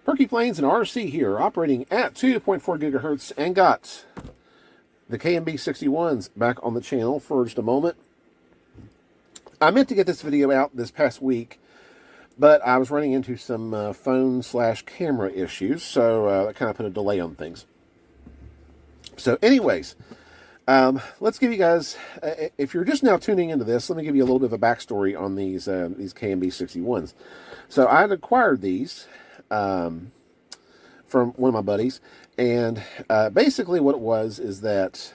PerkyPlanes and RC here, operating at 2.4 gigahertz, and got the KMB61s back on the channel for just a moment. I meant to get this video out this past week, but I was running into some phone/camera issues, so that kind of put a delay on things. So anyways, let's give you guys, if you're just now tuning into this, let me give you a little bit of a backstory on these KMB61s. So I had acquired these from one of my buddies, and basically what it was is that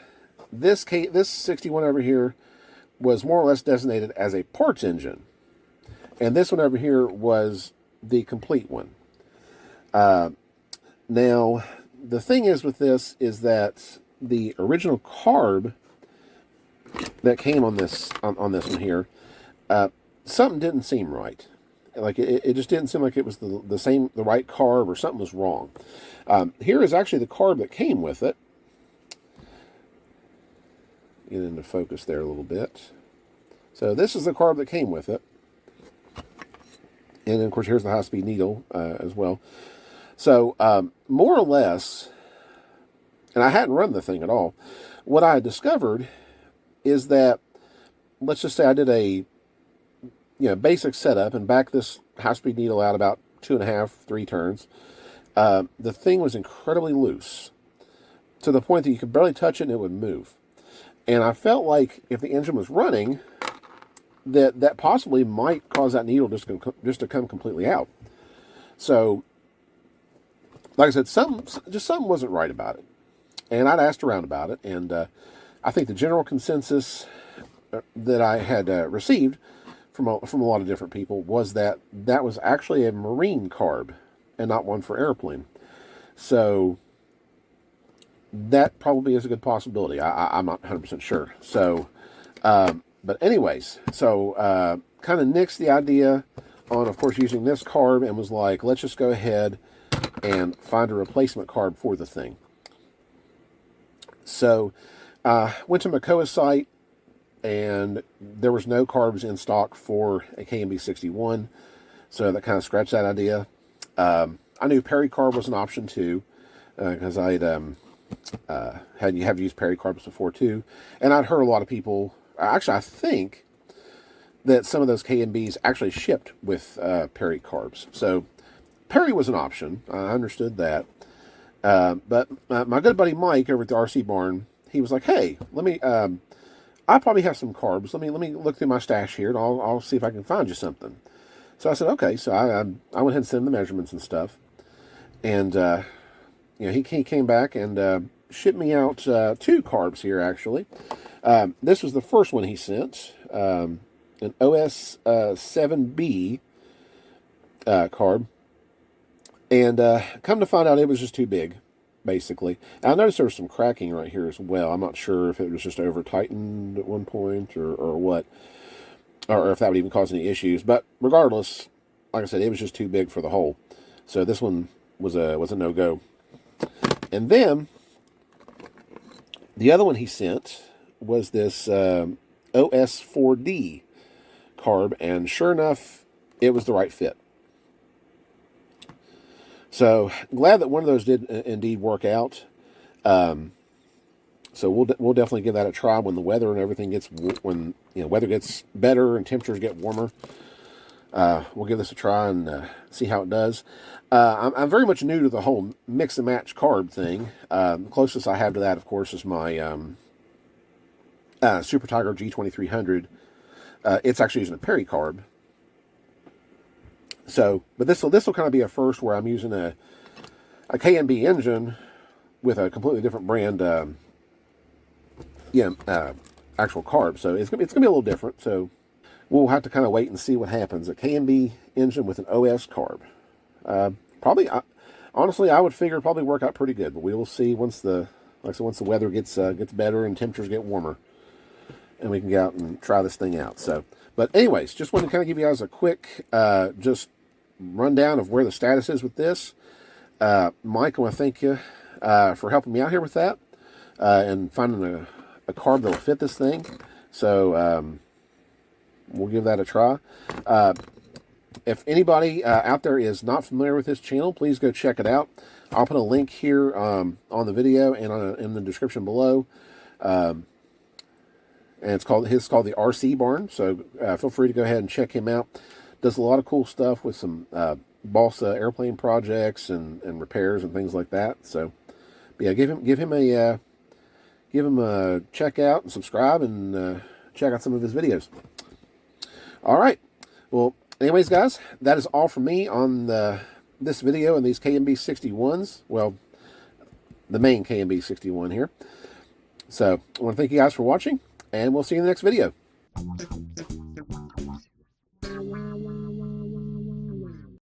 this 61 over here was more or less designated as a parts engine, and this one over here was the complete one. Now the thing is with this is that the original carb that came on this one here, something didn't seem right. Like it just didn't seem like it was the right carb, or something was wrong. Here is actually the carb that came with it. Get into focus there a little bit. So this is the carb that came with it, and then of course here's the high-speed needle as well. So more or less, and I hadn't run the thing at all, what I discovered is that, let's just say I did a basic setup and backed this high-speed needle out about 2.5, 3 turns. The thing was incredibly loose, to the point that you could barely touch it and it would move. And I felt like if the engine was running, that possibly might cause that needle just to come completely out. So, like I said, something wasn't right about it. And I'd asked around about it, and I think the general consensus that I had received from a lot of different people was that was actually a marine carb and not one for airplane. So that probably is a good possibility. I'm not 100% sure. So, but anyways, so kind of nixed the idea on, of course, using this carb, and was like, let's just go ahead and find a replacement carb for the thing. So went to Makoa's site, and there was no carbs in stock for a KMB61, so that kind of scratched that idea. I knew PerkyCarb was an option too, because I'd have used PerkyCarbs before too, and I'd heard a lot of people. Actually, I think that some of those KMBs actually shipped with PerkyCarbs, so Perry was an option. I understood that. But my good buddy Mike over at the RC Barn, he was like, "Hey, let me. I probably have some carbs. Let me look through my stash here, and I'll see if I can find you something." So I said, "Okay." So I went ahead and sent him the measurements and stuff, and he came back and shipped me out 2 carbs here actually. This was the first one he sent, an OS 7B carb. And come to find out, it was just too big, basically. And I noticed there was some cracking right here as well. I'm not sure if it was just over-tightened at one point or what, or if that would even cause any issues. But regardless, like I said, it was just too big for the hole. So this one was a no-go. And then the other one he sent was this OS4D carb, and sure enough, it was the right fit. So glad that one of those did indeed work out. So we'll definitely give that a try when the weather and everything weather gets better and temperatures get warmer. We'll give this a try and see how it does. I'm very much new to the whole mix and match carb thing. The closest I have to that, of course, is my Super Tiger G2300. It's actually using a PerkyCarb. So, but this will kind of be a first where I'm using a KMB engine with a completely different brand, actual carb. So it's gonna be a little different. So we'll have to kind of wait and see what happens. A KMB engine with an OS carb, probably. Honestly, I would figure it'd probably work out pretty good. But we will see once the weather gets better and temperatures get warmer, and we can go out and try this thing out. So, but anyways, just wanted to kind of give you guys a quick just rundown of where the status is with this. Mike, I want to thank you for helping me out here with that and finding a carb that will fit this thing. So we'll give that a try. if anybody out there is not familiar with this channel, please go check it out. I'll put a link here on the video and in the description below. And it's called the RC Barn. So feel free to go ahead and check him out. Does a lot of cool stuff with some balsa airplane projects and repairs and things like that. So yeah, give him a check out and subscribe and check out some of his videos. All right. Well, anyways, guys, that is all from me on this video and these KMB61s. Well, the main KMB61 here. So I want to thank you guys for watching, and we'll see you in the next video.